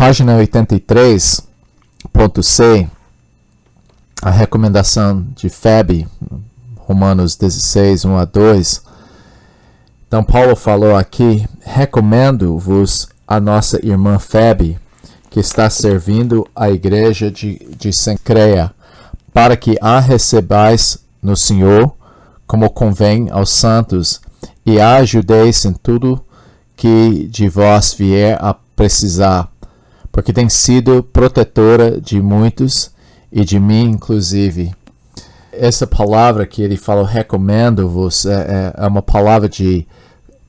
página 83.c, a recomendação de Febe, Romanos 16, 1 a 2. Então, Paulo falou aqui: recomendo-vos a nossa irmã Febe, que está servindo a igreja de Cencreia, para que a recebais no Senhor, como convém aos santos, e a ajudeis em tudo que de vós vier a precisar, porque tem sido protetora de muitos e de mim inclusive. Essa palavra que ele falou, recomendo-vos, é uma palavra de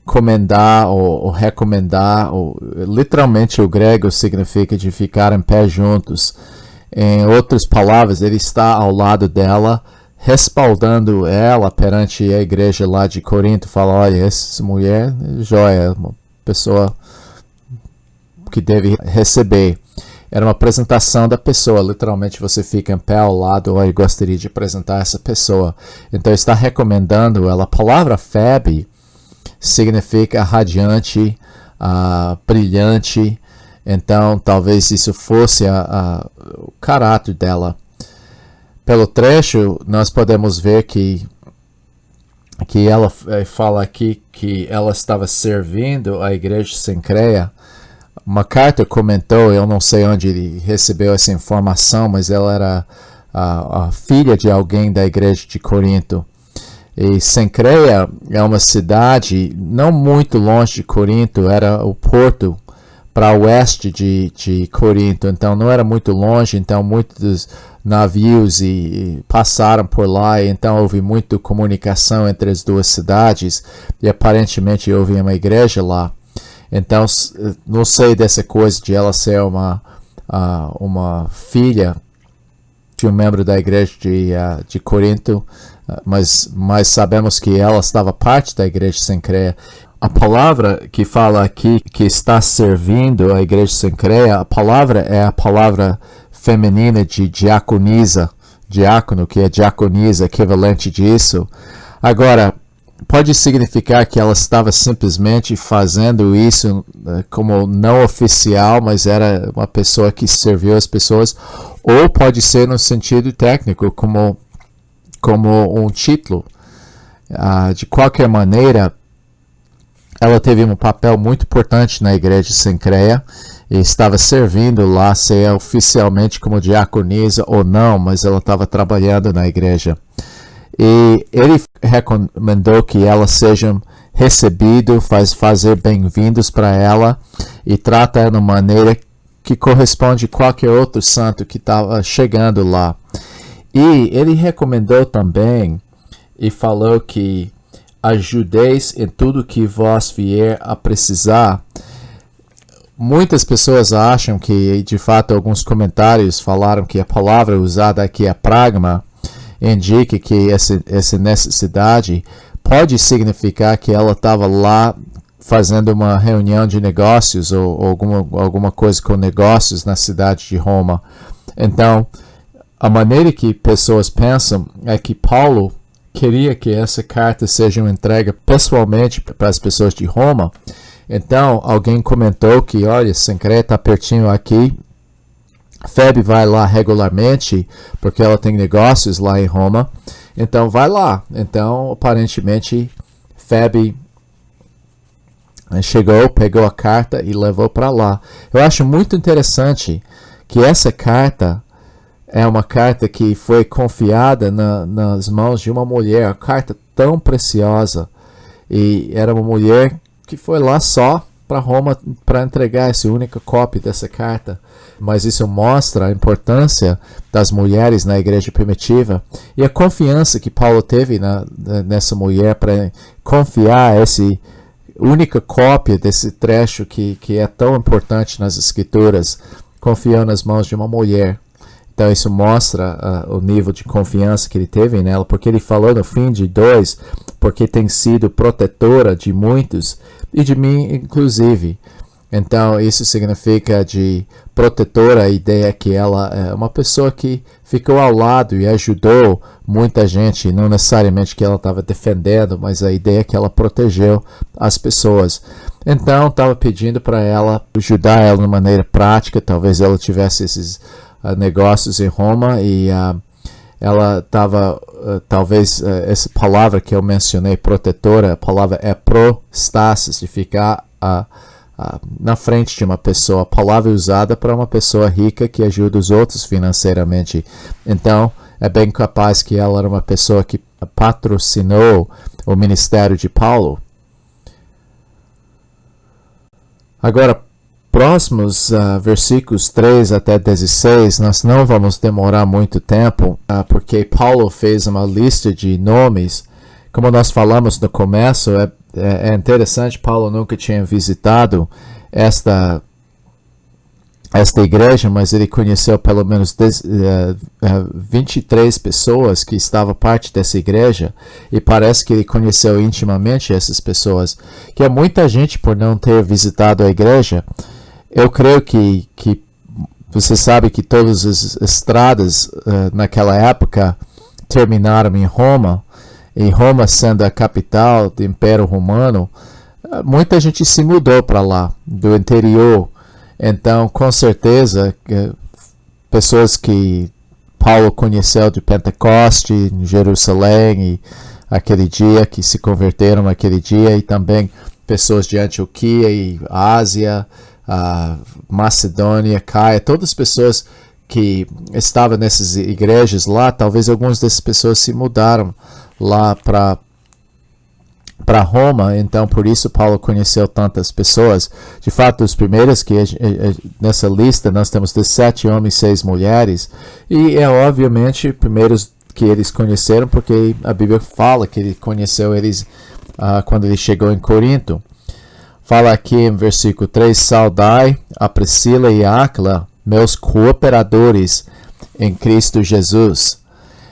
comendar ou recomendar, literalmente o grego significa de ficar em pé juntos. Em outras palavras, ele está ao lado dela, respaldando ela perante a igreja lá de Corinto. Fala: olha, essa mulher é joia, uma pessoa que deve receber. Era uma apresentação da pessoa, literalmente você fica em pé ao lado: eu gostaria de apresentar essa pessoa. Então está recomendando ela. A palavra Febe significa radiante, brilhante. Então talvez isso fosse o caráter dela. Pelo trecho nós podemos ver que ela fala aqui que ela estava servindo a igreja de Cencreia. MacArthur comentou, eu não sei onde ele recebeu essa informação, mas ela era a filha de alguém da igreja de Corinto. E Cencreia é uma cidade não muito longe de Corinto, era o porto para o oeste de Corinto, então não era muito longe, então muitos navios passaram por lá, e então houve muita comunicação entre as duas cidades, e aparentemente houve uma igreja lá. Então não sei dessa coisa de ela ser uma filha de um membro da igreja de Corinto, mas sabemos que ela estava parte da igreja de Cencreia. A palavra que fala aqui que está servindo a igreja de Cencreia, a palavra é a palavra feminina de diaconisa, diácono, que é diaconisa, equivalente disso. Agora, pode significar que ela estava simplesmente fazendo isso como não oficial, mas era uma pessoa que serviu as pessoas, ou pode ser no sentido técnico, como um título. De qualquer maneira, ela teve um papel muito importante na igreja de Cencreia e estava servindo lá, seja oficialmente como diaconisa ou não, mas ela estava trabalhando na igreja. E ele recomendou que elas sejam recebidas, fazer bem-vindos para ela, e trata ela de uma maneira que corresponde a qualquer outro santo que estava chegando lá. E ele recomendou também e falou que ajudeis em tudo que vós vier a precisar. Muitas pessoas acham que, de fato, alguns comentários falaram que a palavra usada aqui é pragma, indica que essa necessidade pode significar que ela estava lá fazendo uma reunião de negócios ou alguma coisa com negócios na cidade de Roma. Então, a maneira que pessoas pensam é que Paulo queria que essa carta seja entregue pessoalmente para as pessoas de Roma. Então, alguém comentou que, olha, Cencreia está pertinho aqui, Febe vai lá regularmente, porque ela tem negócios lá em Roma, então vai lá. Então, aparentemente, Febe chegou, pegou a carta e levou para lá. Eu acho muito interessante que essa carta é uma carta que foi confiada nas mãos de uma mulher, uma carta tão preciosa, e era uma mulher que foi lá só para Roma para entregar essa única cópia dessa carta. Mas isso mostra a importância das mulheres na igreja primitiva e a confiança que Paulo teve nessa mulher para confiar essa única cópia desse trecho que é tão importante nas Escrituras, confiou nas mãos de uma mulher. Então isso mostra o nível de confiança que ele teve nela, porque ele falou no fim de 2, porque tem sido protetora de muitos e de mim inclusive. Então, isso significa de protetora, a ideia que ela é uma pessoa que ficou ao lado e ajudou muita gente, não necessariamente que ela estava defendendo, mas a ideia é que ela protegeu as pessoas. Então, estava pedindo para ela ajudar ela de maneira prática, talvez ela tivesse esses negócios em Roma e ela estava, talvez essa palavra que eu mencionei, protetora, a palavra é prostasis, de ficar na frente de uma pessoa. A palavra é usada para uma pessoa rica que ajuda os outros financeiramente. Então, é bem capaz que ela era uma pessoa que patrocinou o ministério de Paulo. Agora, próximos versículos 3 até 16, nós não vamos demorar muito tempo, porque Paulo fez uma lista de nomes. Como nós falamos no começo, é interessante, Paulo nunca tinha visitado esta igreja, mas ele conheceu pelo menos 23 pessoas que estavam parte dessa igreja, e parece que ele conheceu intimamente essas pessoas, que é muita gente por não ter visitado a igreja. Eu creio que você sabe que todas as estradas naquela época terminaram em Roma, e Roma sendo a capital do Império Romano, muita gente se mudou para lá, do interior. Então, com certeza, pessoas que Paulo conheceu de Pentecoste, em Jerusalém, e aquele dia, que se converteram naquele dia, e também pessoas de Antioquia e Ásia, Macedônia, Caia, todas as pessoas que estavam nessas igrejas lá, talvez algumas dessas pessoas se mudaram lá para Roma, então por isso Paulo conheceu tantas pessoas. De fato, os primeiros que nessa lista nós temos 17 homens e 6 mulheres, e é obviamente primeiros que eles conheceram, porque a Bíblia fala que ele conheceu eles quando ele chegou em Corinto. Fala aqui em versículo 3, saudai a Priscila e a Áquila, meus cooperadores em Cristo Jesus.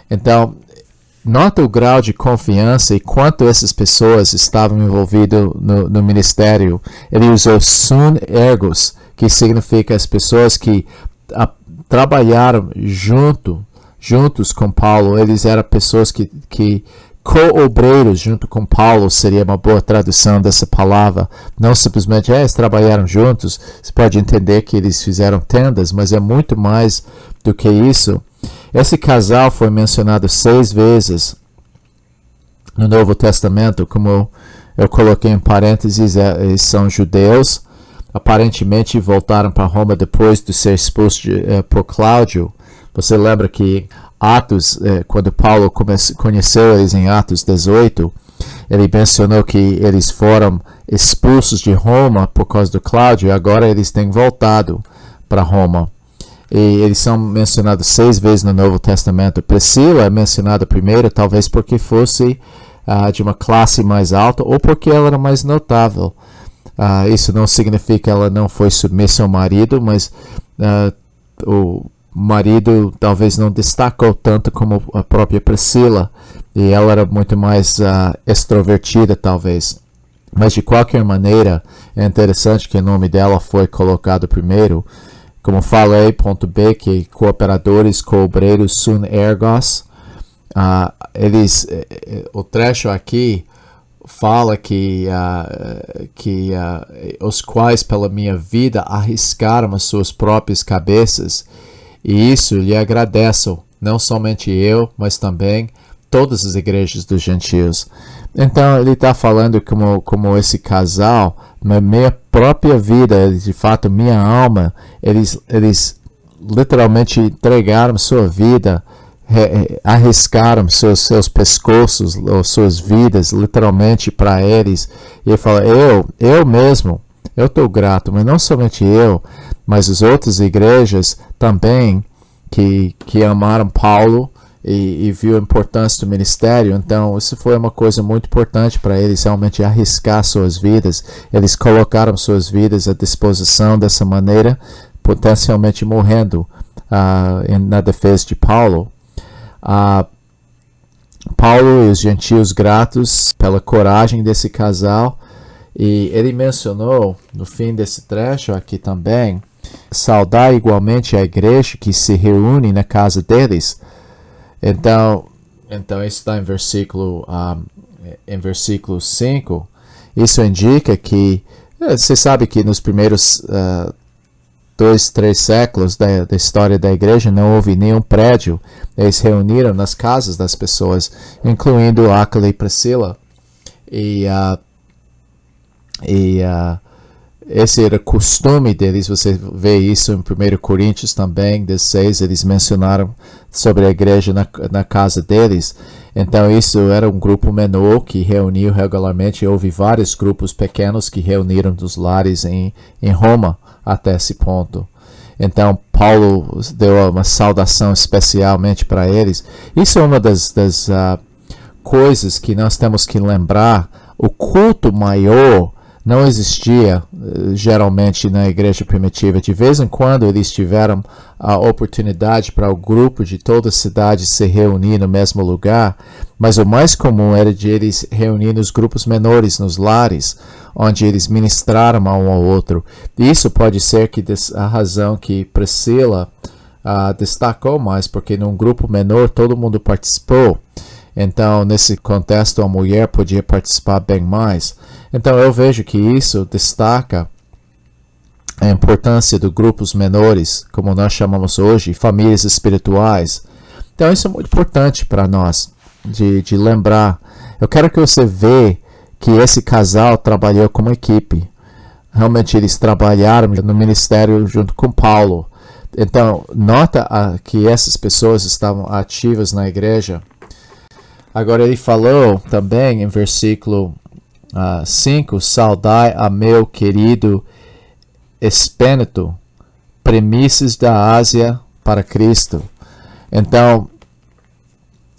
Então, nota o grau de confiança e quanto essas pessoas estavam envolvidas no ministério. Ele usou sun ergos, que significa as pessoas que trabalharam juntos com Paulo. Eles eram pessoas que co-obreiros junto com Paulo, seria uma boa tradução dessa palavra. Não simplesmente, eles trabalharam juntos. Você pode entender que eles fizeram tendas, mas é muito mais do que isso. Esse casal foi mencionado 6 vezes no Novo Testamento, como eu coloquei em parênteses, eles são judeus, aparentemente voltaram para Roma depois de ser expulsos por Cláudio. Você lembra que Atos, quando Paulo conheceu eles em Atos 18, ele mencionou que eles foram expulsos de Roma por causa do Cláudio, e agora eles têm voltado para Roma. E eles são mencionados 6 vezes no Novo Testamento. Priscila é mencionada primeiro, talvez porque fosse de uma classe mais alta, ou porque ela era mais notável. Isso não significa que ela não foi submissa ao marido, mas o marido talvez não destacou tanto como a própria Priscila, e ela era muito mais extrovertida, talvez. Mas de qualquer maneira, é interessante que o nome dela foi colocado primeiro. Como falei, ponto B, que cooperadores, co-obreiros, sun ergos, o trecho aqui fala que os quais pela minha vida arriscaram as suas próprias cabeças, e isso lhe agradeço, não somente eu, mas também todas as igrejas dos gentios. Então ele está falando como esse casal, na minha própria vida, de fato, minha alma, eles literalmente entregaram sua vida, arriscaram seus pescoços, ou suas vidas, literalmente para eles. E ele fala, eu mesmo, eu estou grato, mas não somente eu, mas as outras igrejas também que amaram Paulo e viu a importância do ministério. Então isso foi uma coisa muito importante para eles, realmente arriscar suas vidas. Eles colocaram suas vidas à disposição dessa maneira, potencialmente morrendo na defesa de Paulo. Paulo e os gentios gratos pela coragem desse casal, E ele mencionou, no fim desse trecho aqui também, saudar igualmente a igreja que se reúne na casa deles. Então isso está em versículo 5. Isso indica que, você sabe que nos primeiros 2, 3 séculos da história da igreja não houve nenhum prédio. Eles reuniram nas casas das pessoas, incluindo Áquila e Priscila. Esse era o costume deles. Você vê isso em 1 Coríntios também, 16, eles mencionaram sobre a igreja na casa deles. Então isso era um grupo menor que reuniu regularmente. Houve vários grupos pequenos que reuniram dos lares em Roma até esse ponto. Então Paulo deu uma saudação especialmente para eles. Isso é uma das coisas que nós temos que lembrar. O culto maior não existia geralmente na igreja primitiva. De vez em quando eles tiveram a oportunidade para o grupo de toda a cidade se reunir no mesmo lugar, mas o mais comum era de eles reunir nos grupos menores, nos lares, onde eles ministraram um ao outro. Isso pode ser que a razão que Priscila destacou mais, porque num grupo menor todo mundo participou. Então, nesse contexto, a mulher podia participar bem mais. Então, eu vejo que isso destaca a importância de grupos menores, como nós chamamos hoje, famílias espirituais. Então, isso é muito importante para nós, de lembrar. Eu quero que você veja que esse casal trabalhou como equipe. Realmente, eles trabalharam no ministério junto com Paulo. Então, nota que essas pessoas estavam ativas na igreja. Agora ele falou também em versículo 5, saudai a meu querido Espêneto, premissas da Ásia para Cristo. Então,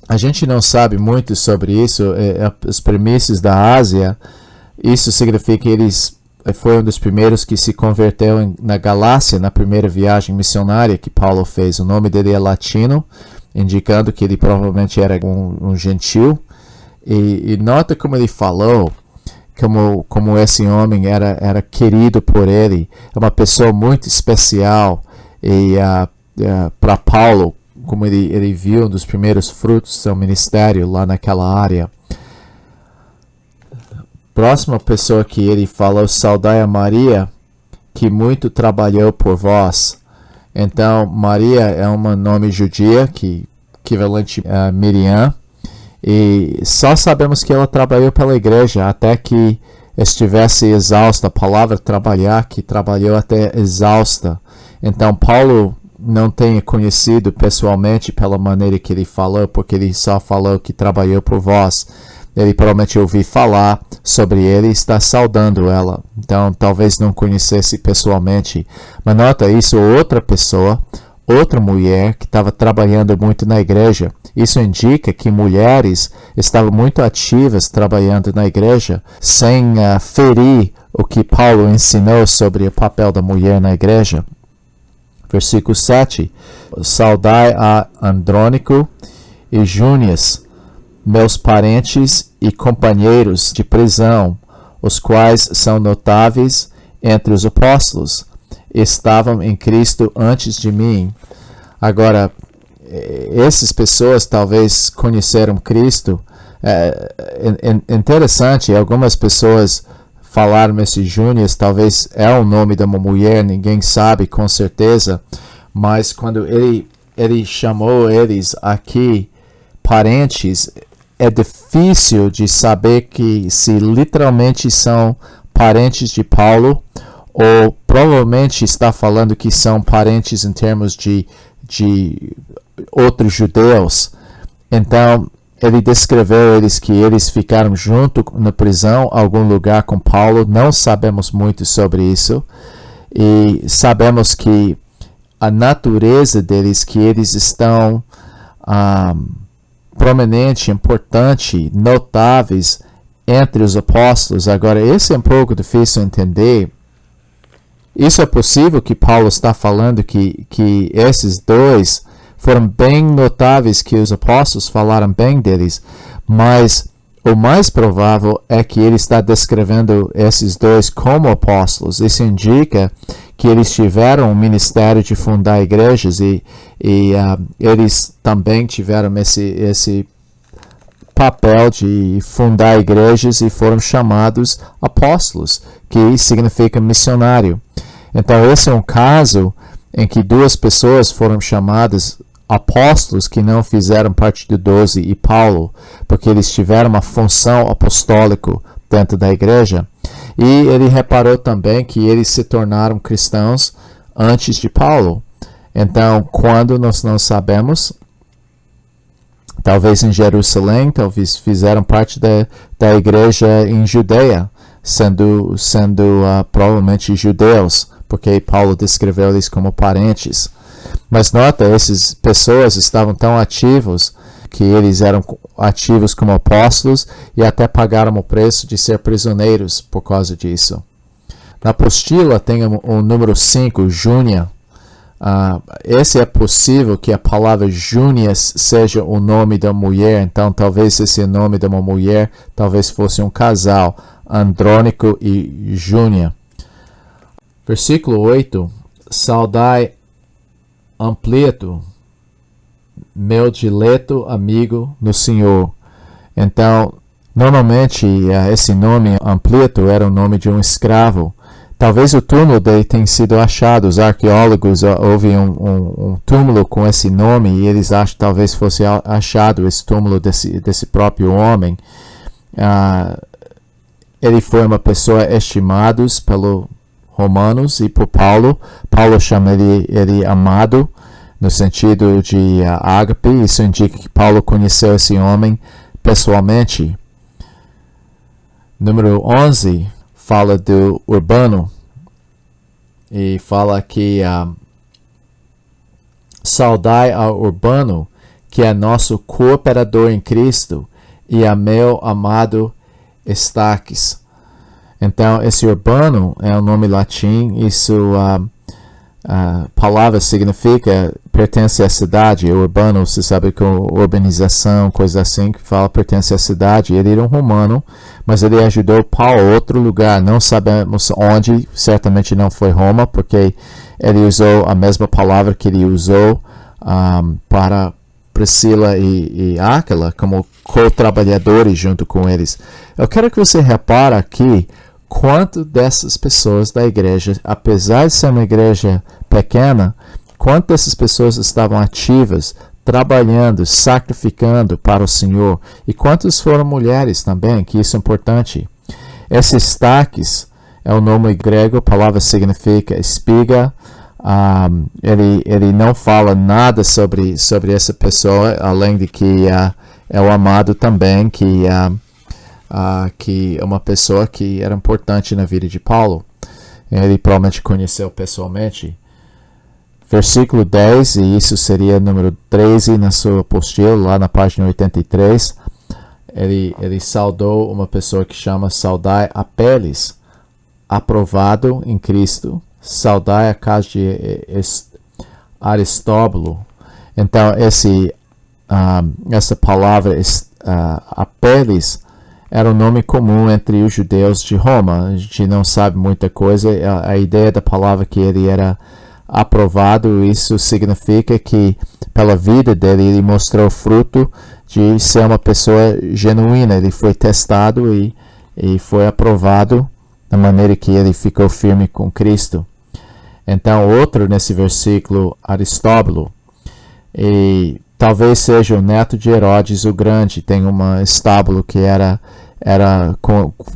a gente não sabe muito sobre isso, as premissas da Ásia. Isso significa que eles foram um dos primeiros que se converteu na Galácia, na primeira viagem missionária que Paulo fez. O nome dele é latino, indicando que ele provavelmente era um gentil. E nota como ele falou, como esse homem era querido por ele. É uma pessoa muito especial. E para Paulo, como ele viu um dos primeiros frutos do seu ministério lá naquela área. Próxima pessoa que ele falou, saudai a Maria, que muito trabalhou por vós. Então, Maria é um nome judia, equivalente a Miriam, e só sabemos que ela trabalhou pela igreja até que estivesse exausta. A palavra trabalhar, que trabalhou até exausta. Então, Paulo não tem conhecido pessoalmente pela maneira que ele falou, porque ele só falou que trabalhou por vós. Ele provavelmente ouviu falar sobre ele e está saudando ela. Então, talvez não conhecesse pessoalmente. Mas nota isso, outra pessoa, outra mulher que estava trabalhando muito na igreja. Isso indica que mulheres estavam muito ativas trabalhando na igreja, sem ferir o que Paulo ensinou sobre o papel da mulher na igreja. Versículo 7. Saudai a Andrônico e Júnias, meus parentes e companheiros de prisão, os quais são notáveis entre os apóstolos, estavam em Cristo antes de mim. Agora, essas pessoas talvez conheceram Cristo. Interessante, algumas pessoas falaram esse Júnior, talvez é o nome de uma mulher, ninguém sabe com certeza, mas quando ele chamou eles aqui parentes, é difícil de saber que se literalmente são parentes de Paulo, ou provavelmente está falando que são parentes em termos de outros judeus. Então, ele descreveu eles que eles ficaram junto na prisão, algum lugar com Paulo. Não sabemos muito sobre isso. E sabemos que a natureza deles, que eles estão prominente, importante, notáveis entre os apóstolos. Agora, esse é um pouco difícil de entender. Isso é possível que Paulo está falando que esses dois foram bem notáveis, que os apóstolos falaram bem deles, mas o mais provável é que ele está descrevendo esses dois como apóstolos. Isso indica que eles tiveram o ministério de fundar igrejas e eles também tiveram esse papel de fundar igrejas e foram chamados apóstolos, que significa missionário. Então esse é um caso em que duas pessoas foram chamadas apóstolos que não fizeram parte do 12 e Paulo, porque eles tiveram uma função apostólica dentro da igreja. E ele reparou também que eles se tornaram cristãos antes de Paulo. Então, quando nós não sabemos, talvez em Jerusalém, talvez fizeram parte da igreja em Judeia, sendo provavelmente judeus, porque Paulo descreveu eles como parentes. Mas nota, essas pessoas estavam tão ativos que eles eram ativos como apóstolos e até pagaram o preço de ser prisioneiros por causa disso. Na apostila tem o número 5, Júnia. Esse é possível que a palavra Júnias seja o nome da mulher, então talvez esse nome de uma mulher talvez fosse um casal, Andrônico e Júnia. Versículo 8, saudai Ampliato, meu dileto amigo no Senhor. Então, normalmente esse nome Ampliato era o nome de um escravo. Talvez o túmulo dele tenha sido achado. Os arqueólogos houve um túmulo com esse nome e eles acham que talvez fosse achado esse túmulo desse próprio homem. Ele foi uma pessoa estimada pelos romanos e por Paulo. Paulo chama ele amado, no sentido de ágape. Isso indica que Paulo conheceu esse homem pessoalmente. Número 11 fala do Urbano e fala que saudai ao Urbano, que é nosso cooperador em Cristo, e a meu amado Estaques. Então, esse Urbano é um nome latim. Isso, a palavra significa pertence à cidade. Urbano, você sabe, com urbanização, coisa assim, que fala pertence à cidade. Ele era um romano, mas ele ajudou Paulo a outro lugar. Não sabemos onde, certamente não foi Roma, porque ele usou a mesma palavra que ele usou para Priscila e Áquila como co-trabalhadores junto com eles. Eu quero que você repare aqui quanto dessas pessoas da igreja, apesar de ser uma igreja pequena, quanto dessas pessoas estavam ativas, trabalhando, sacrificando para o Senhor, e quantas foram mulheres também, que isso é importante. Esse Estaques é o nome grego, a palavra significa espiga. Ele não fala nada sobre essa pessoa, além de que é o amado também, que é uma pessoa que era importante na vida de Paulo. Ele provavelmente conheceu pessoalmente. Versículo 10, e isso seria número 13 na sua apostila, lá na página 83. Ele saudou uma pessoa que chama saudai Apeles, aprovado em Cristo. Saudai a casa de Aristóbulo. Então, essa palavra Apeles era um nome comum entre os judeus de Roma. A gente não sabe muita coisa. A ideia da palavra que ele era aprovado, isso significa que pela vida dele ele mostrou fruto de ser uma pessoa genuína. Ele foi testado e foi aprovado da maneira que ele ficou firme com Cristo. Então, outro nesse versículo, Aristóbulo, e talvez seja o neto de Herodes o Grande. Tem uma estábulo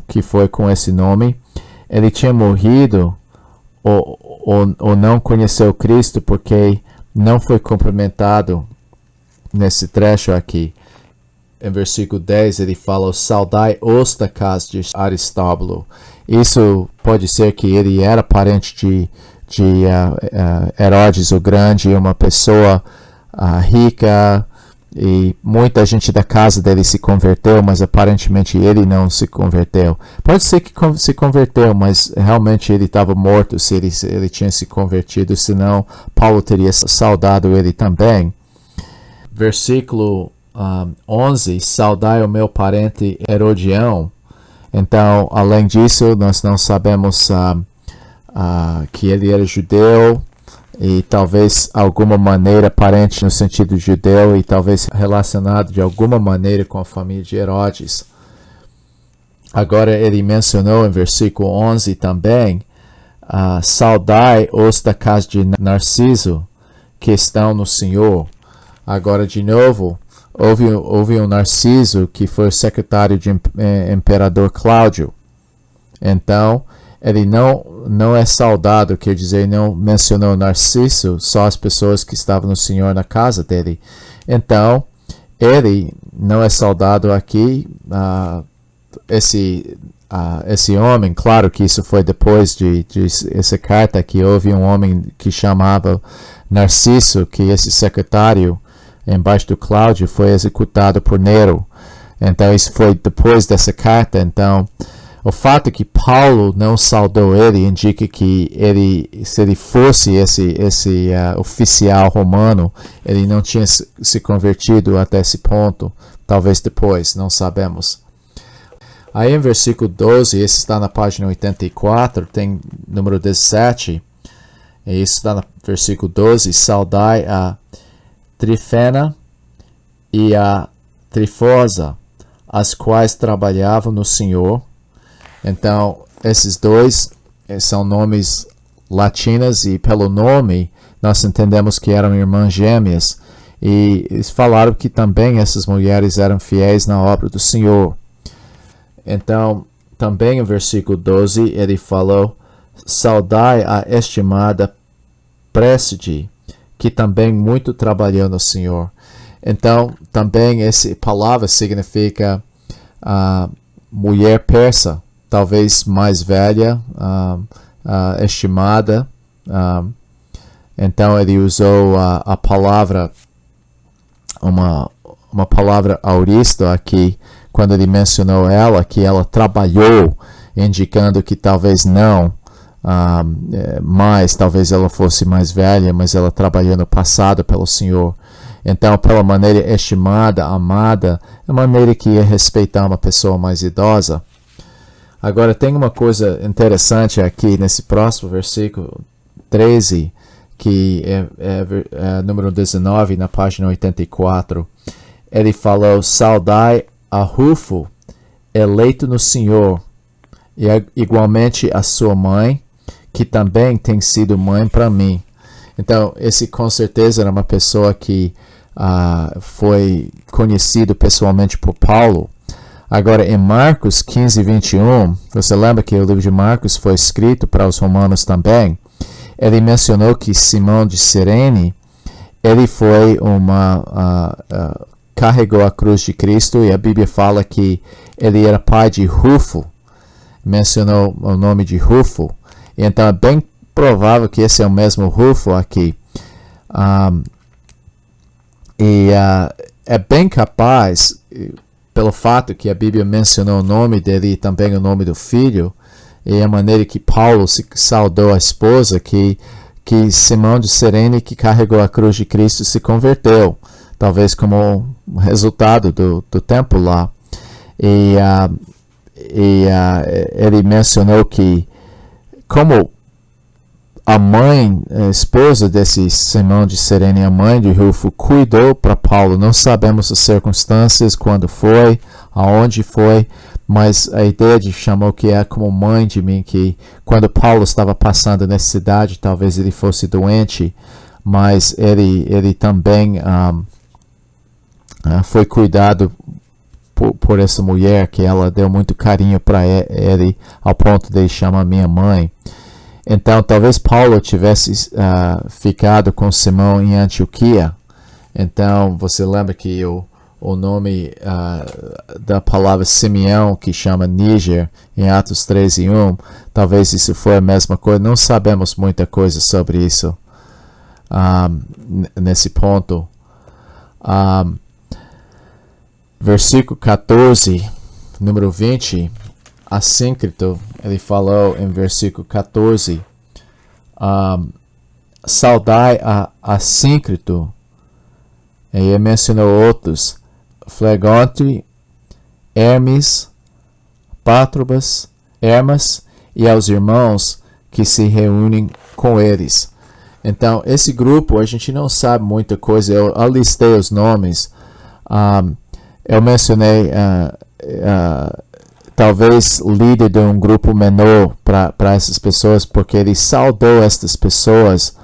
que foi com esse nome. Ele tinha morrido ou não conheceu Cristo porque não foi cumprimentado nesse trecho aqui. Em versículo 10 ele fala: saudai os da casa de Aristóbulo. Isso pode ser que ele era parente de Herodes o Grande, uma pessoa rica, e muita gente da casa dele se converteu, mas aparentemente ele não se converteu. Pode ser que se converteu, mas realmente ele estava morto se ele tinha se convertido, senão Paulo teria saudado ele também. Versículo 11, saudai o meu parente Herodião. Então, além disso, nós não sabemos que ele era judeu e talvez alguma maneira parente no sentido judeu e talvez relacionado de alguma maneira com a família de Herodes. Agora ele mencionou em versículo 11 também, saudai os da casa de Narciso, que estão no Senhor. Agora de novo, houve um Narciso que foi o secretário de imperador Cláudio. Então, ele não é saudado, quer dizer, não mencionou Narciso, só as pessoas que estavam no Senhor na casa dele. Então, ele não é saudado aqui, esse homem. Claro que isso foi depois de essa carta, que houve um homem que chamava Narciso, que esse secretário, embaixo do Cláudio, foi executado por Nero. Então, isso foi depois dessa carta. Então, o fato que Paulo não saudou ele indica que se ele fosse esse oficial romano, ele não tinha se convertido até esse ponto. Talvez depois, não sabemos. Aí em versículo 12, esse está na página 84, tem número 17, e isso está no versículo 12, saudai a Trifena e a Trifosa, as quais trabalhavam no Senhor. Então, esses dois são nomes latinos e pelo nome nós entendemos que eram irmãs gêmeas. E eles falaram que também essas mulheres eram fiéis na obra do Senhor. Então, também no versículo 12, ele falou, saudai a estimada Précide, que também muito trabalhou no Senhor. Então, também essa palavra significa mulher persa, talvez mais velha, estimada. Então, ele usou a palavra, uma palavra auristo aqui, quando ele mencionou ela, que ela trabalhou, indicando que talvez não, mas talvez ela fosse mais velha, mas ela trabalhou no passado pelo Senhor. Então, pela maneira estimada, amada, é a maneira que ia respeitar uma pessoa mais idosa. Agora, tem uma coisa interessante aqui nesse próximo versículo 13, que é número 19, na página 84. Ele falou, saudai a Rufo, eleito no Senhor, e igualmente a sua mãe, que também tem sido mãe para mim. Então, esse com certeza era uma pessoa que foi conhecido pessoalmente por Paulo. Agora, em Marcos 15, 21, você lembra que o livro de Marcos foi escrito para os romanos também? Ele mencionou que Simão de Cirene, ele foi carregou a cruz de Cristo, e a Bíblia fala que ele era pai de Rufo, mencionou o nome de Rufo, então é bem provável que esse é o mesmo Rufo aqui. É bem capaz, pelo fato que a Bíblia mencionou o nome dele e também o nome do filho, e a maneira que Paulo se saudou a esposa, que Simão de Cirene, que carregou a cruz de Cristo, se converteu, talvez como resultado do tempo lá. Ele mencionou que, como a mãe, a esposa desse Simão de Cirene, a mãe de Rufo, cuidou para Paulo. Não sabemos as circunstâncias, quando foi, aonde foi, mas a ideia de chamou que é como mãe de mim, que quando Paulo estava passando necessidade, talvez ele fosse doente, mas ele também foi cuidado por essa mulher, que ela deu muito carinho para ele, ao ponto de chamar minha mãe. Então, talvez Paulo tivesse ficado com Simão em Antioquia. Então, você lembra que o nome da palavra Simeão, que chama Níger, em Atos 13:1, talvez isso foi a mesma coisa. Não sabemos muita coisa sobre isso nesse ponto. Versículo 14, número 20, Assíncrito, ele falou em versículo 14, saudai a Assíncrito, e ele mencionou outros, Flegonte, Hermes, Pátrobas, Hermas e aos irmãos que se reúnem com eles. Então, esse grupo, a gente não sabe muita coisa. Eu alistei os nomes. Eu mencionei, talvez, líder de um grupo menor para essas pessoas, porque ele saudou estas pessoas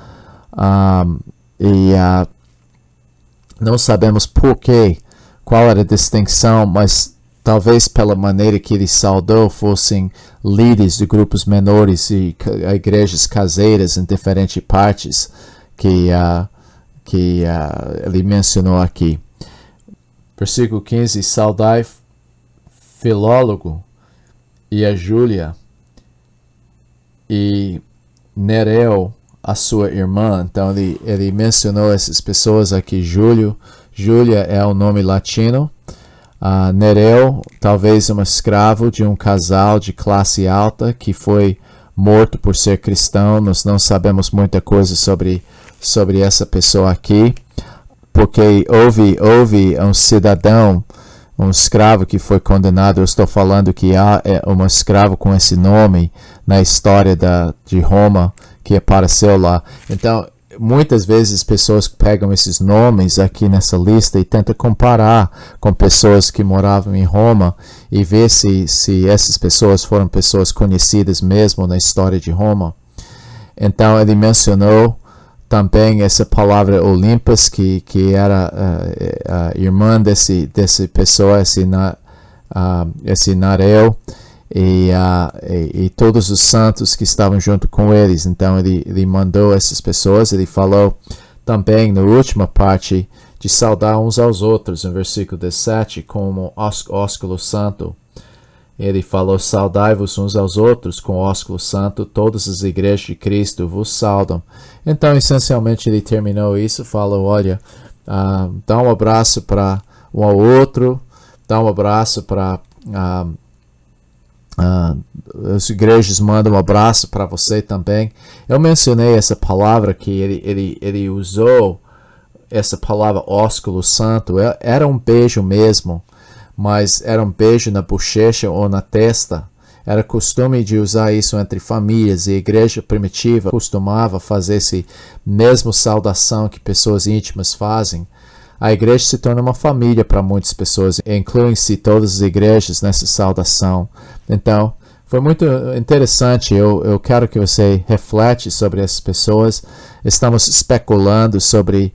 não sabemos por quê, qual era a distinção, mas talvez pela maneira que ele saudou fossem líderes de grupos menores e igrejas caseiras em diferentes partes que ele mencionou aqui. Versículo 15: saudai Filólogo e a Júlia e Nereu, a sua irmã. Então ele mencionou essas pessoas aqui. Júlia é o nome latino. Nereu, talvez um escravo de um casal de classe alta que foi morto por ser cristão. Nós não sabemos muita coisa sobre essa pessoa aqui, porque houve um cidadão, um escravo que foi condenado. Eu estou falando que há um escravo com esse nome na história de Roma que apareceu lá. Então, muitas vezes pessoas pegam esses nomes aqui nessa lista e tentam comparar com pessoas que moravam em Roma e ver se essas pessoas foram pessoas conhecidas mesmo na história de Roma. Então ele mencionou também essa palavra Olimpas, que era a irmã desse pessoa, esse Nareu, e todos os santos que estavam junto com eles. Então ele mandou essas pessoas. Ele falou também na última parte de saudar uns aos outros, no versículo 17, como ósculo santo. Ele falou: saudai-vos uns aos outros com ósculo santo, todas as igrejas de Cristo vos saudam. Então essencialmente ele terminou isso, falou: olha, dá um abraço para um ao outro, dá um abraço para as igrejas mandam um abraço para você também. Eu mencionei essa palavra que ele usou, essa palavra ósculo santo. Era um beijo mesmo, mas era um beijo na bochecha ou na testa. Era costume de usar isso entre famílias, e a igreja primitiva costumava fazer esse mesmo saudação que pessoas íntimas fazem. A igreja se torna uma família para muitas pessoas, incluem-se todas as igrejas nessa saudação. Então, foi muito interessante. Eu quero que você reflete sobre essas pessoas. Estamos especulando sobre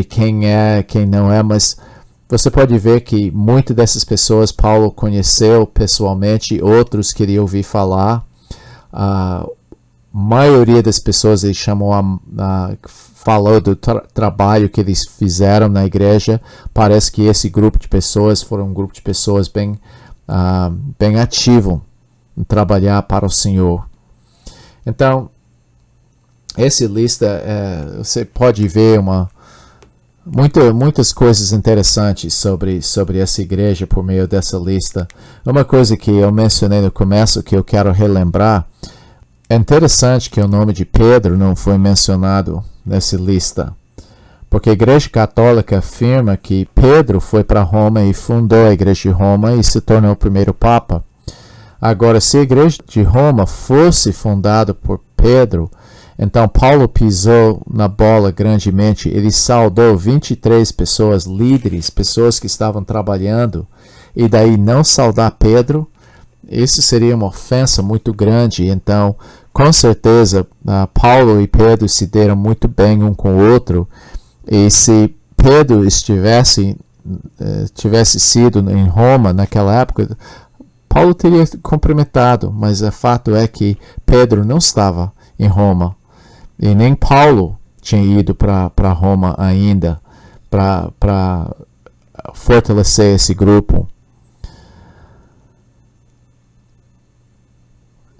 quem é, quem não é, mas você pode ver que muitas dessas pessoas Paulo conheceu pessoalmente, outros queria ouvir falar. A maioria das pessoas ele chamou falou do trabalho que eles fizeram na igreja. Parece que esse grupo de pessoas foram um grupo de pessoas bem ativo em trabalhar para o Senhor. Então, essa lista, você pode ver muitas coisas interessantes sobre essa igreja por meio dessa lista. Uma coisa que eu mencionei no começo que eu quero relembrar: é interessante que o nome de Pedro não foi mencionado nessa lista, porque a Igreja Católica afirma que Pedro foi para Roma e fundou a Igreja de Roma e se tornou o primeiro Papa. Agora, se a Igreja de Roma fosse fundada por Pedro, então Paulo pisou na bola grandemente. Ele saudou 23 pessoas, líderes, pessoas que estavam trabalhando, e daí não saudar Pedro, isso seria uma ofensa muito grande. Então, com certeza, Paulo e Pedro se deram muito bem um com o outro. E se Pedro tivesse sido em Roma naquela época, Paulo teria cumprimentado. Mas o fato é que Pedro não estava em Roma. E nem Paulo tinha ido para Roma ainda para fortalecer esse grupo.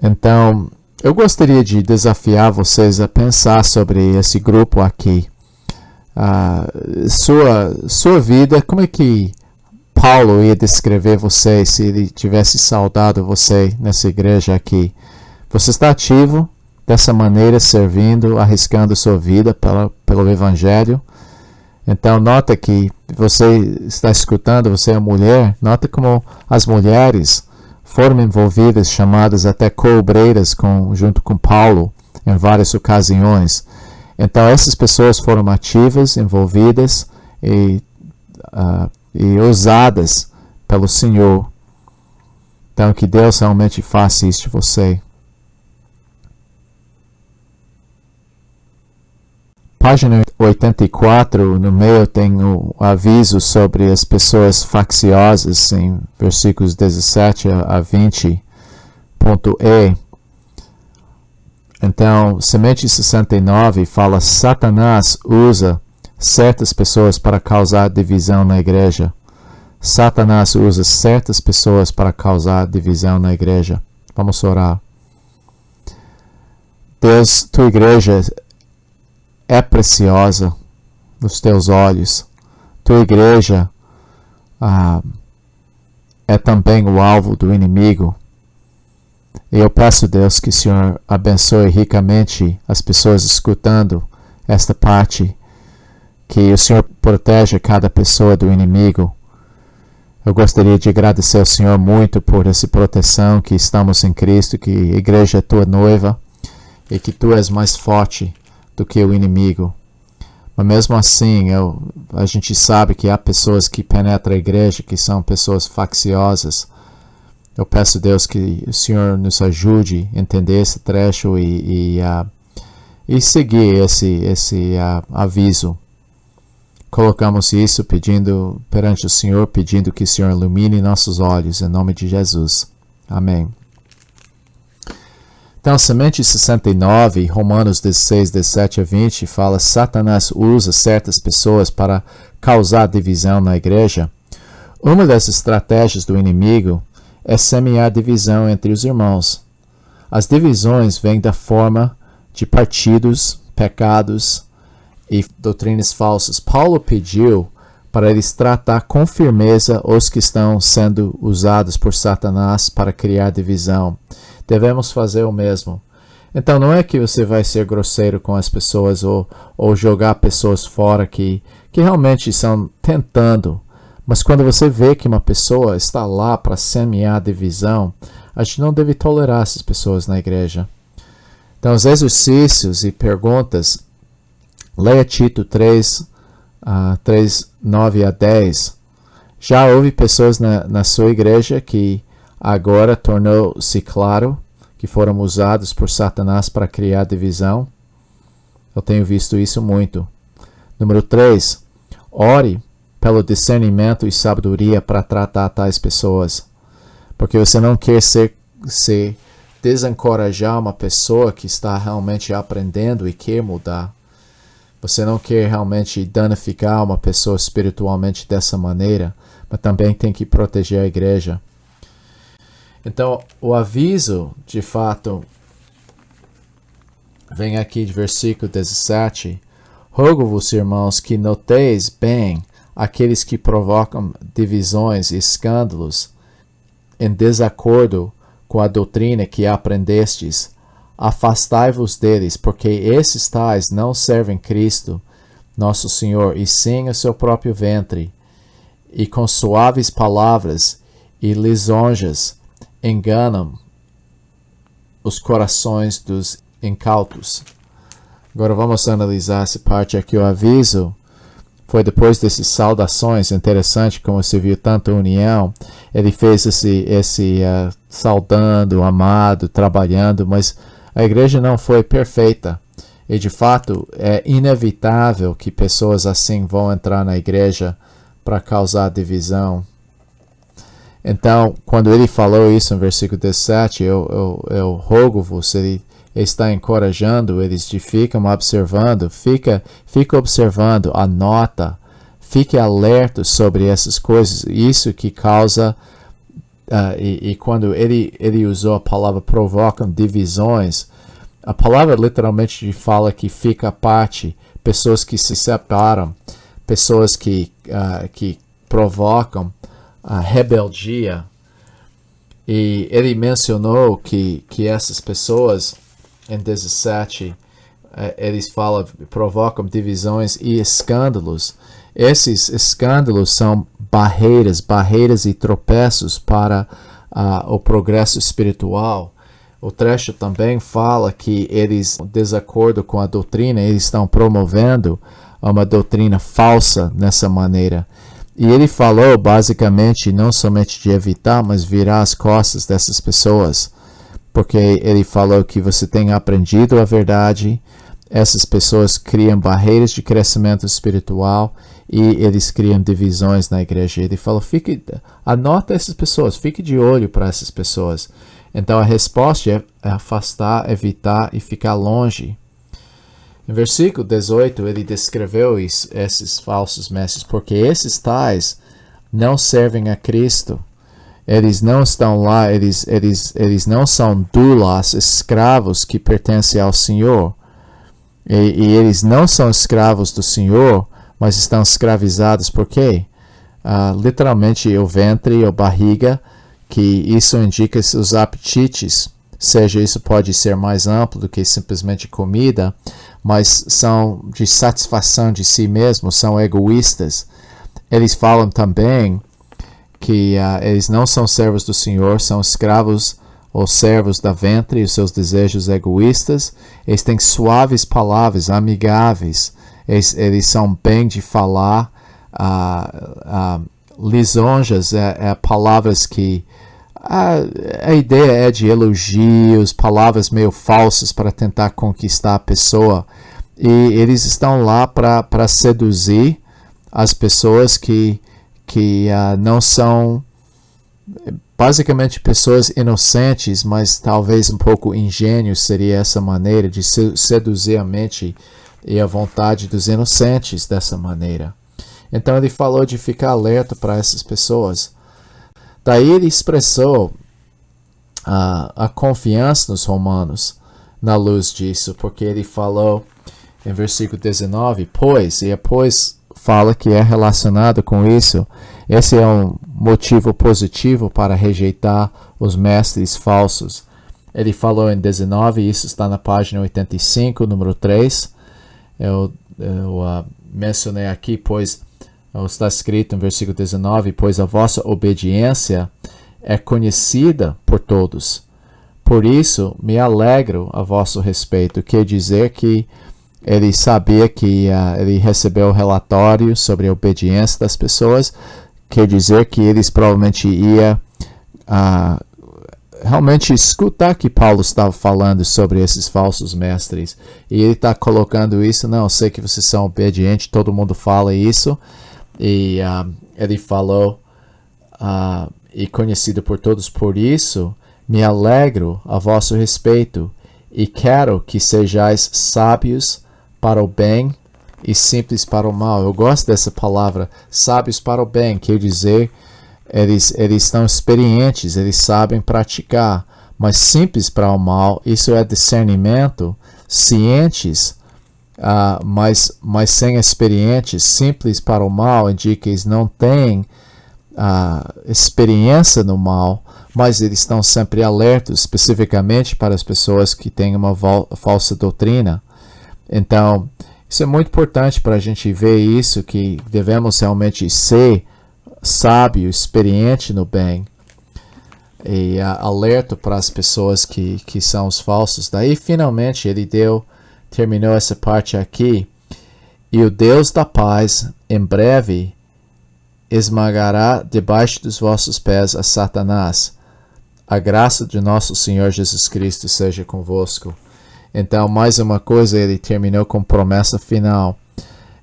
Então, eu gostaria de desafiar vocês a pensar sobre esse grupo aqui. Sua vida, como é que Paulo ia descrever você se ele tivesse saudado você nessa igreja aqui? Você está ativo dessa maneira, servindo, arriscando sua vida pelo Evangelho? Então nota que você está escutando, você é mulher, nota como as mulheres foram envolvidas, chamadas até co-obreiras junto com Paulo em várias ocasiões. Então essas pessoas foram ativas, envolvidas e usadas pelo Senhor. Então que Deus realmente faça isso de você. Página 84, no meio tem o aviso sobre as pessoas facciosas, em versículos 17 a 20, ponto E. Então, semente 69 fala: Satanás usa certas pessoas para causar divisão na igreja. Satanás usa certas pessoas para causar divisão na igreja. Vamos orar. Deus, tua igreja é preciosa nos teus olhos. Tua igreja é também o alvo do inimigo. E eu peço, Deus, que o Senhor abençoe ricamente as pessoas escutando esta parte, que o Senhor proteja cada pessoa do inimigo. Eu gostaria de agradecer ao Senhor muito por essa proteção, que estamos em Cristo, que a igreja é tua noiva e que tu és mais forte do que o inimigo. Mas mesmo assim, a gente sabe que há pessoas que penetram a igreja, que são pessoas facciosas. Eu peço, Deus, que o Senhor nos ajude a entender esse trecho e seguir esse aviso. Colocamos isso pedindo perante o Senhor, pedindo que o Senhor ilumine nossos olhos, em nome de Jesus. Amém. Então, semente 69, Romanos 16, 17 a 20, fala: Satanás usa certas pessoas para causar divisão na igreja. Uma das estratégias do inimigo é semear divisão entre os irmãos. As divisões vêm da forma de partidos, pecados e doutrinas falsas. Paulo pediu para eles tratar com firmeza os que estão sendo usados por Satanás para criar divisão. Devemos fazer o mesmo. Então não é que você vai ser grosseiro com as pessoas ou jogar pessoas fora que realmente estão tentando. Mas quando você vê que uma pessoa está lá para semear divisão, a gente não deve tolerar essas pessoas na igreja. Então, os exercícios e perguntas, leia Tito 3, 9 a 10. Já houve pessoas na sua igreja que agora tornou-se claro que foram usados por Satanás para criar divisão? Eu tenho visto isso muito. Número 3, ore pelo discernimento e sabedoria para tratar tais pessoas. Porque você não quer se desencorajar uma pessoa que está realmente aprendendo e quer mudar. Você não quer realmente danificar uma pessoa espiritualmente dessa maneira, mas também tem que proteger a igreja. Então, o aviso, de fato, vem aqui de versículo 17. Rogo-vos, irmãos, que noteis bem aqueles que provocam divisões e escândalos em desacordo com a doutrina que aprendestes. Afastai-vos deles, porque esses tais não servem Cristo, nosso Senhor, e sim o seu próprio ventre, e com suaves palavras e lisonjas enganam os corações dos incautos. Agora vamos analisar essa parte aqui. O aviso foi depois dessas saudações. Interessante como você viu tanta união. Ele fez esse saudando, amado, trabalhando, mas a igreja não foi perfeita. E de fato é inevitável que pessoas assim vão entrar na igreja para causar divisão. Então, quando ele falou isso no versículo 17, eu rogo-vos, ele está encorajando eles de ficam observando, fica observando, anota, fique alerta sobre essas coisas, isso que causa, e quando ele usou a palavra provocam divisões, a palavra literalmente fala que fica à parte, pessoas que se separam, pessoas que provocam a rebeldia. E ele mencionou que essas pessoas, em 17, eles falam, provocam divisões e escândalos. Esses escândalos são barreiras e tropeços para o progresso espiritual. O trecho também fala que eles, em desacordo com a doutrina, eles estão promovendo uma doutrina falsa nessa maneira. E ele falou, basicamente, não somente de evitar, mas virar as costas dessas pessoas. Porque ele falou que você tem aprendido a verdade, essas pessoas criam barreiras de crescimento espiritual e eles criam divisões na igreja. Ele falou, anota essas pessoas, fique de olho para essas pessoas. Então a resposta é afastar, evitar e ficar longe. Em versículo 18 ele descreveu esses falsos mestres, porque esses tais não servem a Cristo. Eles não estão lá, eles não são doulas, escravos que pertencem ao Senhor. E eles não são escravos do Senhor, mas estão escravizados por quê? Literalmente o ventre ou barriga, que isso indica os apetites, seja isso pode ser mais amplo do que simplesmente comida, mas são de satisfação de si mesmos, são egoístas. Eles falam também que eles não são servos do Senhor, são escravos ou servos da ventre e os seus desejos egoístas. Eles têm suaves palavras, amigáveis, eles são bem de falar, lisonjas, palavras que a ideia é de elogios, palavras meio falsas para tentar conquistar a pessoa. E eles estão lá para seduzir as pessoas que não são basicamente pessoas inocentes, mas talvez um pouco ingênuos seria essa maneira de seduzir a mente e a vontade dos inocentes dessa maneira. Então ele falou de ficar alerta para essas pessoas. Daí ele expressou a confiança nos romanos na luz disso, porque ele falou em versículo 19, pois fala que é relacionado com isso. Esse é um motivo positivo para rejeitar os mestres falsos. Ele falou em 19, isso está na página 85, número 3. Eu mencionei aqui, pois está escrito em versículo 19, pois a vossa obediência é conhecida por todos. Por isso me alegro a vosso respeito. Quer dizer que ele sabia que ele recebeu o relatório sobre a obediência das pessoas. Quer dizer que eles provavelmente iam realmente escutar que Paulo estava falando sobre esses falsos mestres. E ele está colocando isso, não, eu sei que vocês são obedientes, todo mundo fala isso. E ele falou, e conhecido por todos, por isso me alegro a vosso respeito e quero que sejais sábios para o bem e simples para o mal. Eu gosto dessa palavra, sábios para o bem, quer dizer, eles estão experientes, eles sabem praticar, mas simples para o mal, isso é discernimento, cientes, mas sem experientes, simples para o mal, indica que eles não têm experiência no mal, mas eles estão sempre alertos, especificamente para as pessoas que têm uma falsa doutrina. Então, isso é muito importante para a gente ver isso, que devemos realmente ser sábio, experiente no bem, e alerta para as pessoas que são os falsos. Daí, finalmente, ele terminou essa parte aqui. E o Deus da paz, em breve, esmagará debaixo dos vossos pés a Satanás. A graça de nosso Senhor Jesus Cristo seja convosco. Então, mais uma coisa, ele terminou com promessa final.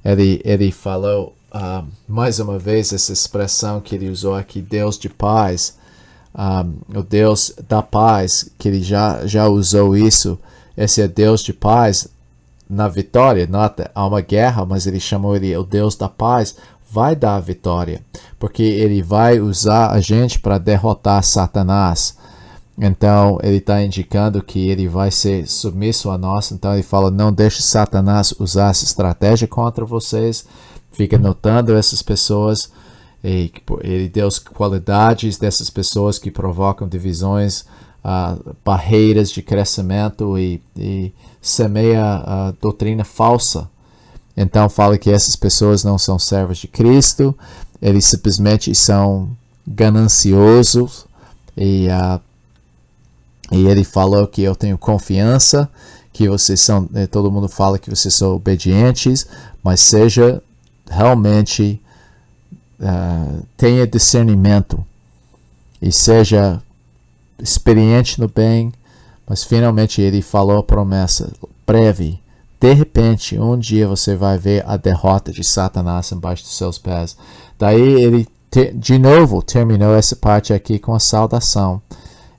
Ele falou, mais uma vez, essa expressão que ele usou aqui, Deus de paz. O Deus da paz, que ele já usou isso. Esse é Deus de paz na vitória. Nota, há uma guerra, mas ele chamou ele o Deus da paz. Vai dar a vitória, porque ele vai usar a gente para derrotar Satanás. Então, ele está indicando que ele vai ser submisso a nós. Então, ele fala, não deixe Satanás usar essa estratégia contra vocês. Fica notando essas pessoas. Ele deu as qualidades dessas pessoas que provocam divisões, barreiras de crescimento e semeia a doutrina falsa. Então fala que essas pessoas não são servos de Cristo, eles simplesmente são gananciosos e ele falou que eu tenho confiança, que vocês são, todo mundo fala que vocês são obedientes, mas seja realmente, tenha discernimento e seja experiente no bem. Mas finalmente ele falou a promessa breve. De repente, um dia você vai ver a derrota de Satanás embaixo dos seus pés. Daí ele de novo terminou essa parte aqui com a saudação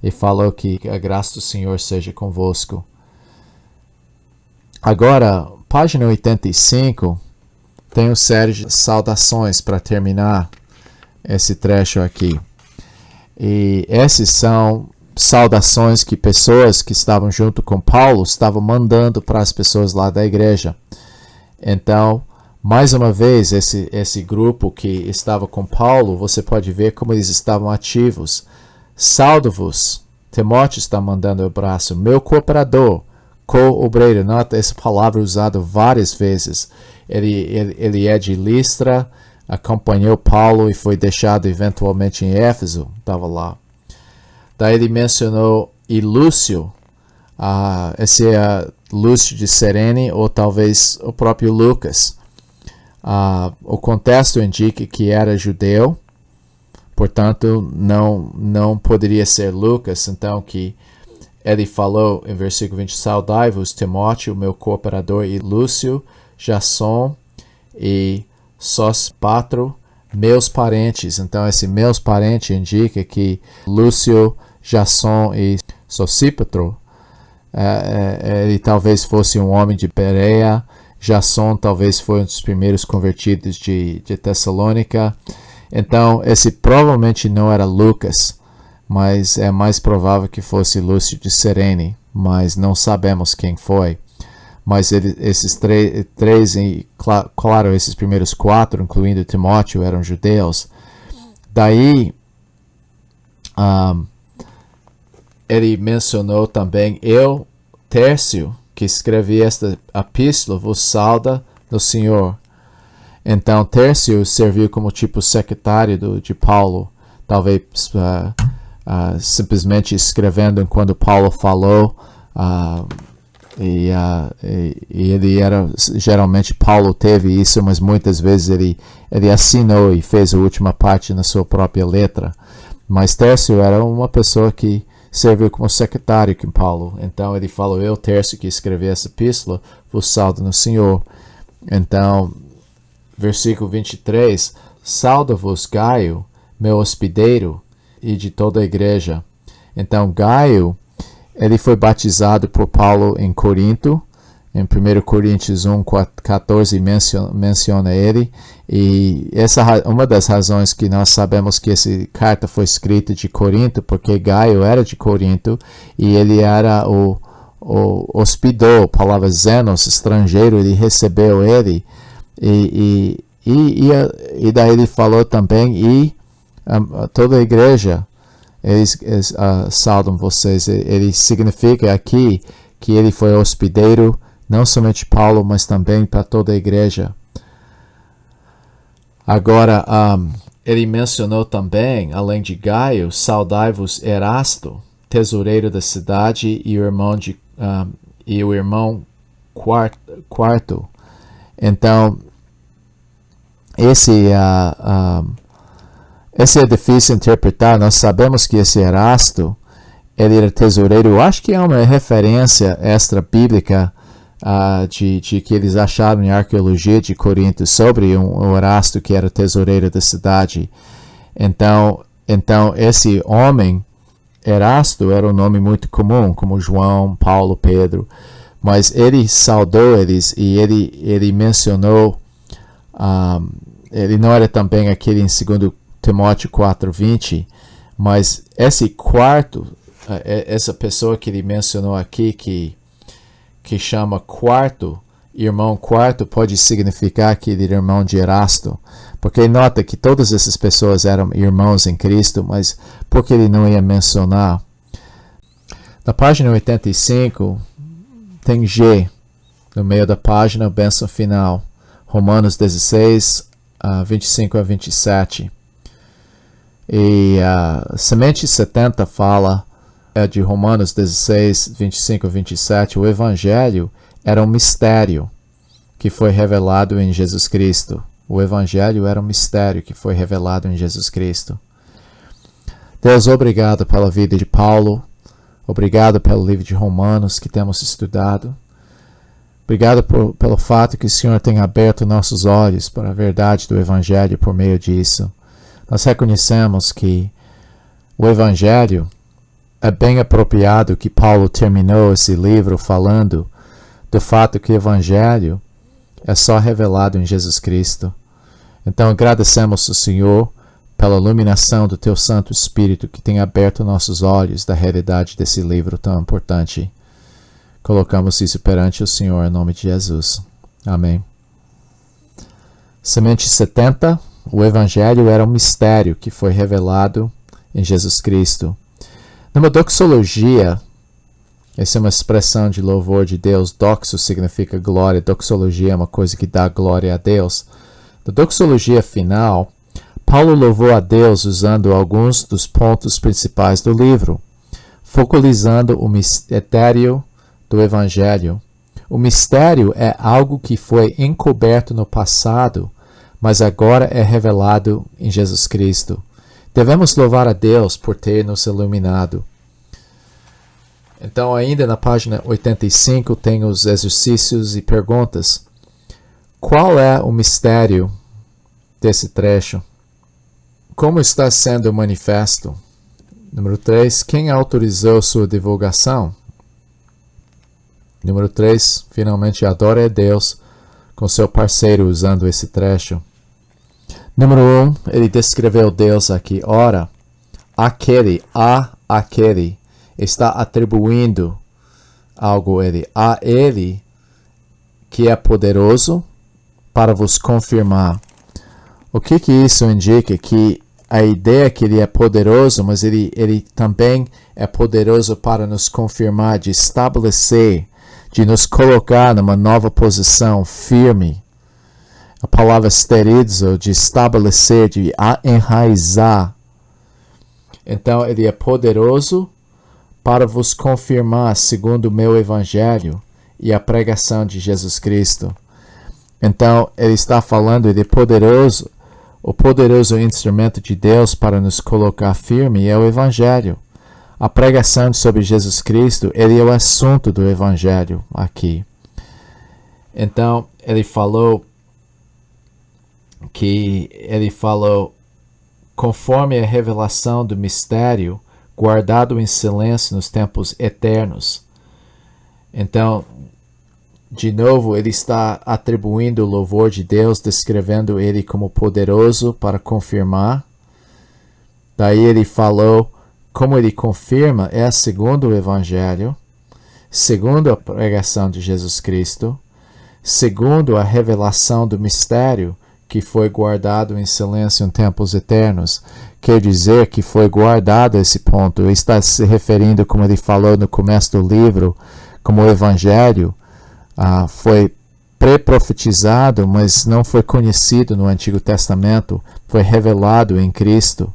e falou que a graça do Senhor seja convosco. Agora, página 85, tem uma série de saudações para terminar esse trecho aqui. E esses são saudações que pessoas que estavam junto com Paulo estavam mandando para as pessoas lá da igreja. Então, mais uma vez, esse grupo que estava com Paulo, você pode ver como eles estavam ativos. Saldo-vos. Timóteo está mandando o abraço. Meu cooperador, co-obreiro. Nota essa palavra usada várias vezes. Ele é de Listra, acompanhou Paulo e foi deixado eventualmente em Éfeso. Estava lá. Daí ele mencionou Ilúcio. Esse é Lúcio de Cirene ou talvez o próprio Lucas. O contexto indica que era judeu, portanto não poderia ser Lucas. Então que ele falou em versículo 20, saudai-vos Timóteo, meu cooperador, e Lúcio, Jasson e Sosipatro, meus parentes. Então esse meus parentes indica que Lúcio, Jasson e Sosipatro, ele talvez fosse um homem de Bereia. Jasson talvez foi um dos primeiros convertidos de Tessalônica. Então, esse provavelmente não era Lucas, mas é mais provável que fosse Lúcio de Cirene, mas não sabemos quem foi. Mas esses três, e claro, esses primeiros quatro, incluindo Timóteo, eram judeus. Daí, ele mencionou também, eu, Tércio, que escrevi esta epístola, vos sauda no Senhor. Então, Tércio serviu como tipo secretário de Paulo, talvez simplesmente escrevendo enquanto Paulo falou, e ele era, geralmente Paulo teve isso, mas muitas vezes ele assinou e fez a última parte na sua própria letra. Mas Tércio era uma pessoa que serviu como secretário com Paulo. Então ele falou, eu, Tércio, que escrevi essa epístola, vos saudo no Senhor. Então, versículo 23, sauda-vos Gaio, meu hospedeiro, e de toda a igreja. Então, Gaio, ele foi batizado por Paulo em Corinto. Em 1 Coríntios 1:14 menciona ele. E essa é uma das razões que nós sabemos que essa carta foi escrita de Corinto, porque Gaio era de Corinto e ele era o hospedou, palavra zenos, estrangeiro, ele recebeu ele. E daí ele falou também, e toda a igreja, eles saudam vocês. Ele significa aqui que ele foi hospedeiro, não somente Paulo, mas também para toda a igreja. Agora, ele mencionou também, além de Gaio, saudai-vos Erasto, tesoureiro da cidade, e o irmão Quarto. Então, esse é difícil interpretar. Nós sabemos que esse Erasto, ele era tesoureiro. Eu acho que é uma referência extra-bíblica de que eles acharam em arqueologia de Corinto sobre um Erasto que era tesoureiro da cidade. Então esse homem, Erasto, era um nome muito comum, como João, Paulo, Pedro. Mas ele saudou eles e ele mencionou, ele não era também aquele em 2 Timóteo 4:20, mas esse quarto, essa pessoa que ele mencionou aqui, que chama Quarto, irmão Quarto, pode significar que ele era irmão de Erasto, porque nota que todas essas pessoas eram irmãos em Cristo, mas por que ele não ia mencionar? Na página 85, tem G. No meio da página, a bênção final. Romanos 16, 25 a 27. E a semente 70 fala de Romanos 16, 25 a 27. O Evangelho era um mistério que foi revelado em Jesus Cristo. O Evangelho era um mistério que foi revelado em Jesus Cristo. Deus, obrigado pela vida de Paulo. Obrigado pelo livro de Romanos que temos estudado. Obrigado pelo fato que o Senhor tem aberto nossos olhos para a verdade do Evangelho por meio disso. Nós reconhecemos que o Evangelho é bem apropriado que Paulo terminou esse livro falando do fato que o Evangelho é só revelado em Jesus Cristo. Então agradecemos ao Senhor pela iluminação do Teu Santo Espírito que tem aberto nossos olhos da realidade desse livro tão importante. Colocamos isso perante o Senhor em nome de Jesus. Amém. Semente 70. O Evangelho era um mistério que foi revelado em Jesus Cristo. Numa doxologia, essa é uma expressão de louvor de Deus. Doxo significa glória. Doxologia é uma coisa que dá glória a Deus. Na doxologia final, Paulo louvou a Deus usando alguns dos pontos principais do livro, focalizando o mistério do Evangelho. O mistério é algo que foi encoberto no passado, mas agora é revelado em Jesus Cristo. Devemos louvar a Deus por ter nos iluminado. Então, ainda na página 85, tem os exercícios e perguntas. Qual é o mistério desse trecho? Como está sendo manifesto? Número 3. Quem autorizou sua divulgação? Número 3. Finalmente, adore a Deus com seu parceiro usando esse trecho. Número 1. Ele descreveu Deus aqui. Ora, aquele está atribuindo algo a ele que é poderoso para vos confirmar. O que isso indica? Que a ideia é que ele é poderoso, mas ele também é poderoso para nos confirmar, de estabelecer, de nos colocar numa nova posição firme. A palavra sterizo, de estabelecer, de enraizar. Então, ele é poderoso para vos confirmar, segundo o meu evangelho e a pregação de Jesus Cristo. Então, ele está falando de poderoso. O poderoso instrumento de Deus para nos colocar firme é o evangelho. A pregação sobre Jesus Cristo, ele é o assunto do evangelho aqui. Então, ele falou conforme a revelação do mistério guardado em silêncio nos tempos eternos. Então, de novo, ele está atribuindo o louvor de Deus, descrevendo ele como poderoso para confirmar. Daí ele falou como ele confirma é segundo o evangelho, segundo a pregação de Jesus Cristo, segundo a revelação do mistério que foi guardado em silêncio em tempos eternos. Quer dizer que foi guardado esse ponto. Ele está se referindo, como ele falou no começo do livro, como o evangelho foi pré-profetizado, mas não foi conhecido no Antigo Testamento, foi revelado em Cristo.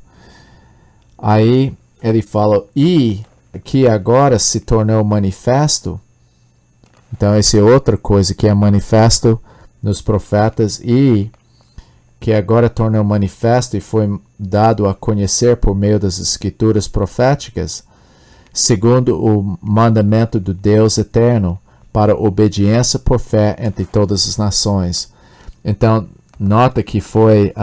Aí ele fala, e que agora se tornou manifesto. Então essa é outra coisa que é manifesto nos profetas e que agora tornou manifesto e foi dado a conhecer por meio das escrituras proféticas, segundo o mandamento do Deus eterno, para obediência por fé entre todas as nações. Então, nota que foi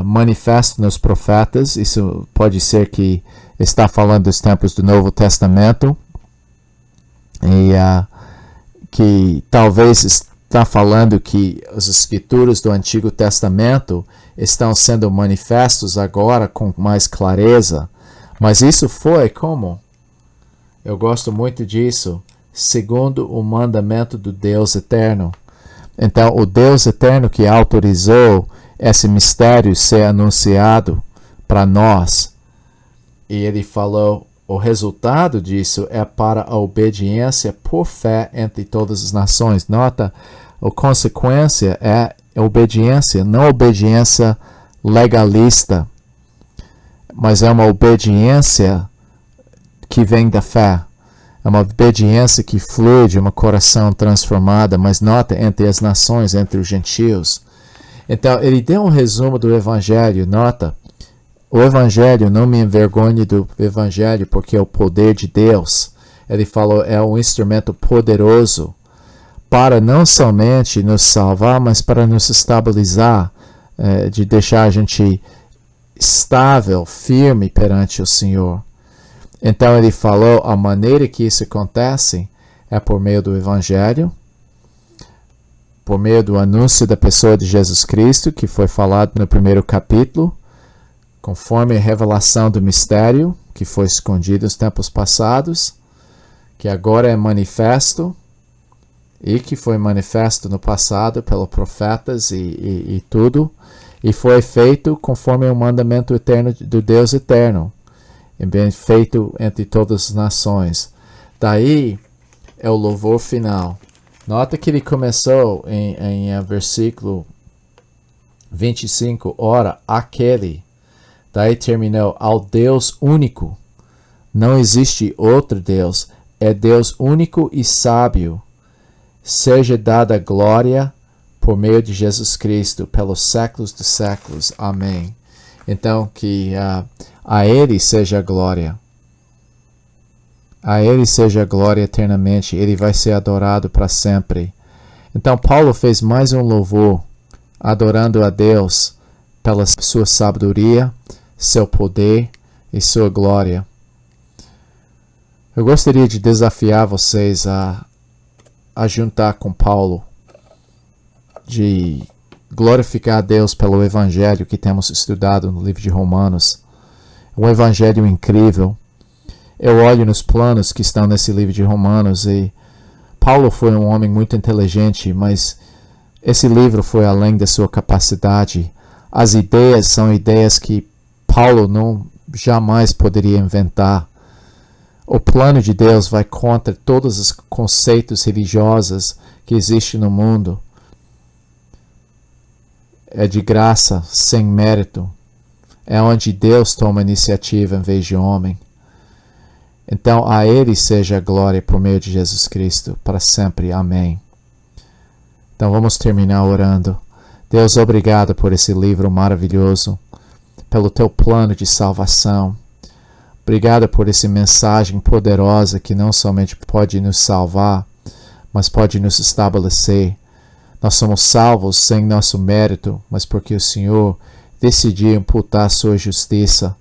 manifesto nos profetas. Isso pode ser que está falando dos tempos do Novo Testamento. E que talvez está falando que as escrituras do Antigo Testamento estão sendo manifestos agora com mais clareza. Mas isso foi como? Eu gosto muito disso. Segundo o mandamento do Deus eterno. Então, o Deus eterno que autorizou esse mistério ser anunciado para nós. E ele falou o resultado disso é para a obediência por fé entre todas as nações. Nota, a consequência é obediência, não obediência legalista, mas é uma obediência que vem da fé. É uma obediência que flui de um coração transformado, mas nota, entre as nações, entre os gentios. Então, ele deu um resumo do Evangelho, nota, o Evangelho, não me envergonhe do Evangelho, porque é o poder de Deus. Ele falou, é um instrumento poderoso para não somente nos salvar, mas para nos estabilizar, de deixar a gente estável, firme perante o Senhor. Então ele falou, a maneira que isso acontece é por meio do Evangelho, por meio do anúncio da pessoa de Jesus Cristo, que foi falado no primeiro capítulo, conforme a revelação do mistério que foi escondido nos tempos passados, que agora é manifesto, e que foi manifesto no passado pelos profetas e tudo, e foi feito conforme o mandamento eterno do Deus eterno, e bem feito entre todas as nações. Daí é o louvor final. Nota que ele começou em versículo 25, ora, aquele. Daí terminou, ao Deus único. Não existe outro Deus. É Deus único e sábio. Seja dada glória por meio de Jesus Cristo, pelos séculos dos séculos. Amém. Então, que a Ele seja a glória. A Ele seja a glória eternamente. Ele vai ser adorado para sempre. Então, Paulo fez mais um louvor, adorando a Deus pela sua sabedoria, seu poder e sua glória. Eu gostaria de desafiar vocês a juntar com Paulo, de glorificar a Deus pelo Evangelho que temos estudado no livro de Romanos. Um Evangelho incrível. Eu olho nos planos que estão nesse livro de Romanos e Paulo foi um homem muito inteligente, mas esse livro foi além da sua capacidade. As ideias são ideias que Paulo não jamais poderia inventar. O plano de Deus vai contra todos os conceitos religiosos que existem no mundo. É de graça, sem mérito. É onde Deus toma iniciativa em vez de homem. Então a Ele seja a glória por meio de Jesus Cristo, para sempre. Amém. Então vamos terminar orando. Deus, obrigado por esse livro maravilhoso, pelo teu plano de salvação. Obrigado por essa mensagem poderosa que não somente pode nos salvar, mas pode nos estabelecer. Nós somos salvos sem nosso mérito, mas porque o Senhor decidiu imputar a sua justiça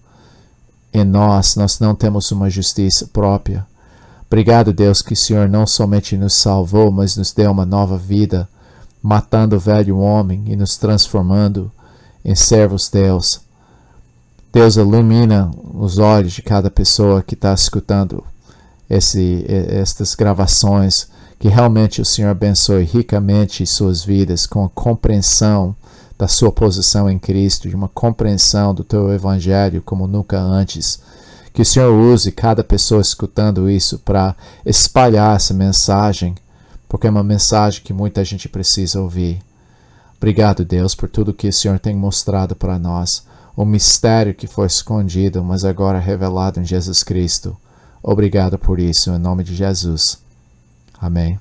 em nós. Nós não temos uma justiça própria. Obrigado, Deus, que o Senhor não somente nos salvou, mas nos deu uma nova vida, matando o velho homem e nos transformando em servos Deus. Deus, ilumina os olhos de cada pessoa que está escutando estas gravações, que realmente o Senhor abençoe ricamente suas vidas com a compreensão da sua posição em Cristo, de uma compreensão do teu Evangelho como nunca antes. Que o Senhor use cada pessoa escutando isso para espalhar essa mensagem, porque é uma mensagem que muita gente precisa ouvir. Obrigado, Deus, por tudo que o Senhor tem mostrado para nós. O mistério que foi escondido, mas agora revelado em Jesus Cristo. Obrigado por isso, em nome de Jesus. Amém.